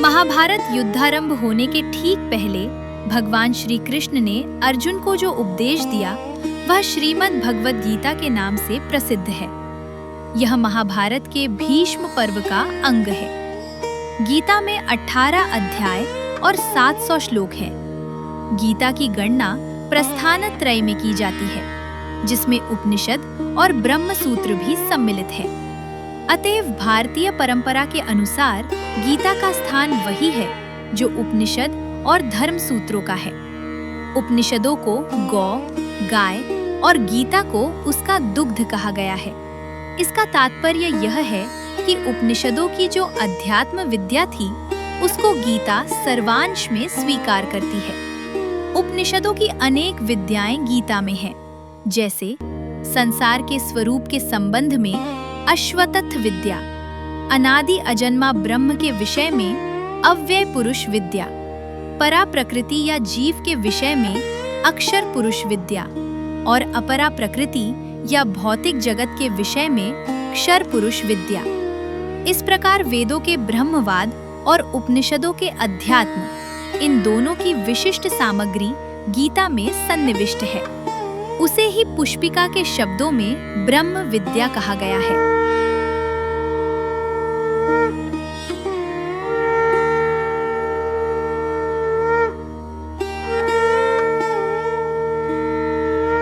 महाभारत युद्धारंभ होने के ठीक पहले भगवान श्री कृष्ण ने अर्जुन को जो उपदेश दिया वह श्रीमद् भगवद गीता के नाम से प्रसिद्ध है। यह महाभारत के भीष्म पर्व का अंग है। गीता में 18 अध्याय और 700 श्लोक हैं। गीता की गणना प्रस्थान त्रय में की जाती है, जिसमें उपनिषद और ब्रह्म सूत्र भी सम्मिलित है। अतएव भारतीय परंपरा के अनुसार गीता का स्थान वही है जो उपनिषद और धर्म सूत्रों का है। उपनिषदों को गौ, गाय और गीता को उसका दुग्ध कहा गया है। इसका तात्पर्य यह है कि उपनिषदों की जो अध्यात्म विद्या थी उसको गीता सर्वांश में स्वीकार करती है। उपनिषदों की अनेक विद्याएं गीता में हैं, जैसे संसार के स्वरूप के संबंध में अश्वतथ विद्या, अनादि अजन्मा ब्रह्म के विषय में अव्यय पुरुष विद्या, परा प्रकृति या जीव के विषय में अक्षर पुरुष विद्या और अपरा प्रकृति या भौतिक जगत के विषय में क्षर पुरुष विद्या। इस प्रकार वेदों के ब्रह्मवाद और उपनिषदों के अध्यात्म, इन दोनों की विशिष्ट सामग्री गीता में सन्निविष्ट है। उसे ही पुष्पिका के शब्दों में ब्रह्म विद्या कहा गया है।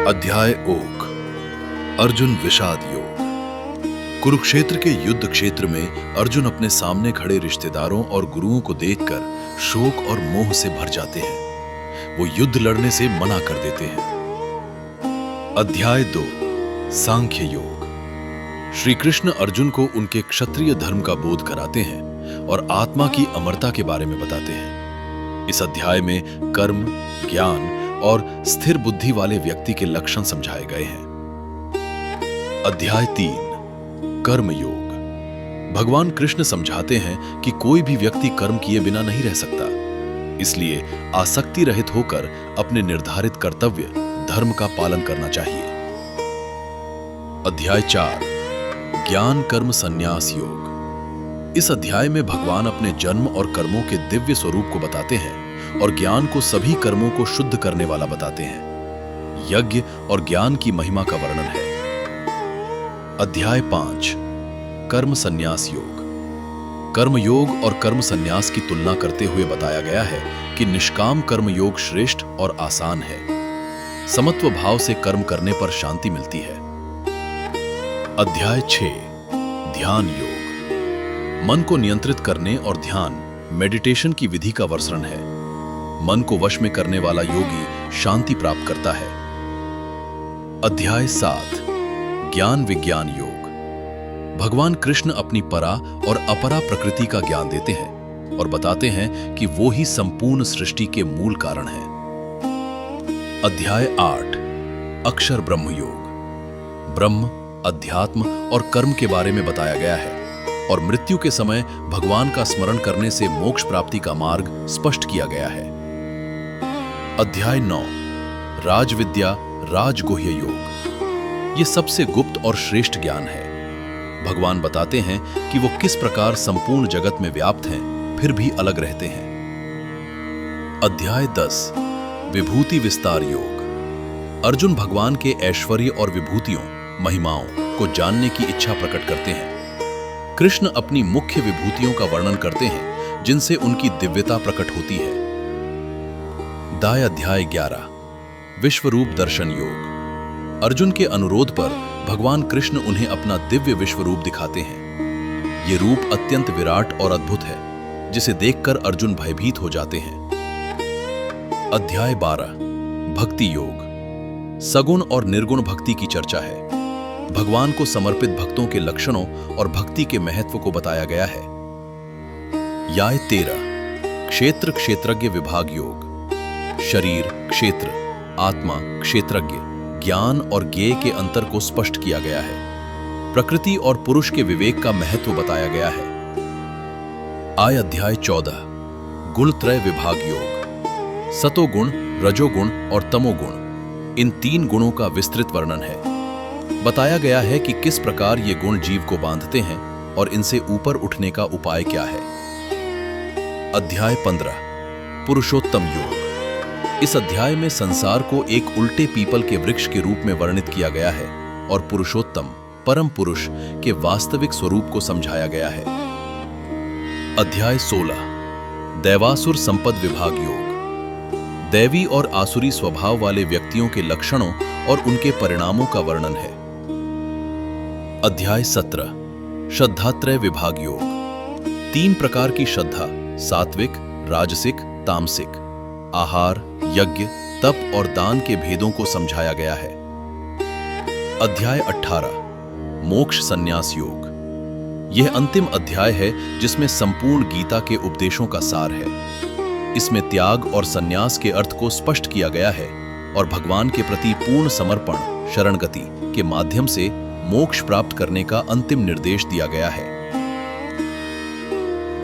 अध्याय ओक, अर्जुन विषाद योग। कुरुक्षेत्र के युद्ध क्षेत्र में अर्जुन अपने सामने खड़े रिश्तेदारों और गुरुओं को देखकर शोक और मोह से भर जाते हैं। वो युद्ध लड़ने से मना कर देते हैं। अध्याय 2, सांख्य योग। श्री कृष्ण अर्जुन को उनके क्षत्रिय धर्म का बोध कराते हैं और आत्मा की अमरता के बारे में बताते हैं। इस अध्याय में कर्म, ज्ञान और स्थिर बुद्धि वाले व्यक्ति के लक्षण समझाए गए हैं। अध्याय 3, कर्म योग। भगवान कृष्ण समझाते हैं कि कोई भी व्यक्ति कर्म किए बिना नहीं रह सकता, इसलिए आसक्ति रहित होकर अपने निर्धारित कर्तव्य धर्म का पालन करना चाहिए। अध्याय 4, ज्ञान कर्म संन्यास योग। इस अध्याय में भगवान अपने जन्म और कर्मों के दिव्य स्वरूप को बताते हैं और ज्ञान को सभी कर्मों को शुद्ध करने वाला बताते हैं। यज्ञ और ज्ञान की महिमा का वर्णन है। अध्याय 5, कर्म संन्यास योग। कर्म योग और कर्म संन्यास की तुलना करते हुए बताया गया है कि निष्काम कर्म योग श्रेष्ठ और आसान है। समत्व भाव से कर्म करने पर शांति मिलती है। अध्याय 6, ध्यान योग। मन को नियंत्रित करने और ध्यान, मेडिटेशन की विधि का वर्णन है। मन को वश में करने वाला योगी शांति प्राप्त करता है। अध्याय 7, ज्ञान विज्ञान योग। भगवान कृष्ण अपनी परा और अपरा प्रकृति का ज्ञान देते हैं और बताते हैं कि वो ही संपूर्ण सृष्टि के मूल कारण है। अध्याय 8, अक्षर ब्रह्म योग। ब्रह्म, अध्यात्म और कर्म के बारे में बताया गया है और मृत्यु के समय भगवान का स्मरण करने से मोक्ष प्राप्ति का मार्ग स्पष्ट किया गया है। अध्याय 9, राजविद्या राजगुह्य योग। ये सबसे गुप्त और श्रेष्ठ ज्ञान है। भगवान बताते हैं कि वो किस प्रकार संपूर्ण जगत में व्याप्त हैं, फिर भी अलग रहते हैं। अध्याय 10, विभूति विस्तार योग। अर्जुन भगवान के ऐश्वर्य और विभूतियों, महिमाओं को जानने की इच्छा प्रकट करते हैं। कृष्ण अपनी मुख्य विभूतियों का वर्णन करते हैं जिनसे उनकी दिव्यता प्रकट होती है। दाय अध्याय 11, विश्वरूप दर्शन योग। अर्जुन के अनुरोध पर भगवान कृष्ण उन्हें अपना दिव्य विश्वरूप दिखाते हैं। ये रूप अत्यंत विराट और अद्भुत है, जिसे देखकर अर्जुन भयभीत हो जाते हैं। अध्याय 12, भक्ति योग। सगुण और निर्गुण भक्ति की चर्चा है। भगवान को समर्पित भक्तों के लक्षणों और भक्ति के महत्व को बताया गया है। अध्याय 13, क्षेत्र क्षेत्रज्ञ विभाग योग। शरीर, क्षेत्र, आत्मा, क्षेत्रज्ञ, ज्ञान और ज्ञेय के अंतर को स्पष्ट किया गया है। प्रकृति और पुरुष के विवेक का महत्व बताया गया है। अध्याय 14, गुणत्रय विभाग योग। सतोगुण, रजोगुण और तमोगुण, इन 3 गुणों का विस्तृत वर्णन है। बताया गया है कि किस प्रकार ये गुण जीव को बांधते हैं और इनसे ऊपर उठने का उपाय क्या है। अध्याय 15 पुरुषोत्तम योग। इस अध्याय में संसार को एक उल्टे पीपल के वृक्ष के रूप में वर्णित किया गया है और पुरुषोत्तम परम पुरुष के वास्तविक स्वरूप को समझाया गया है। अध्याय 16 दैवासुर संपद विभाग योग। दैवी और आसुरी स्वभाव वाले व्यक्तियों के लक्षणों और उनके परिणामों का वर्णन है। अध्याय 17 श्रद्धात्रय विभाग योग। 3 प्रकार की श्रद्धा, सात्विक, राजसिक, तामसिक, आहार, यज्ञ, तप और दान के भेदों को समझाया गया है। अध्याय 18 मोक्ष संन्यास योग। यह अंतिम अध्याय है जिसमें संपूर्ण गीता के उपदेशों का सार है। इसमें त्याग और संन्यास के अर्थ को स्पष्ट किया गया है और भगवान के प्रति पूर्ण समर्पण, शरणगति के माध्यम से मोक्ष प्राप्त करने का अंतिम निर्देश दिया गया है।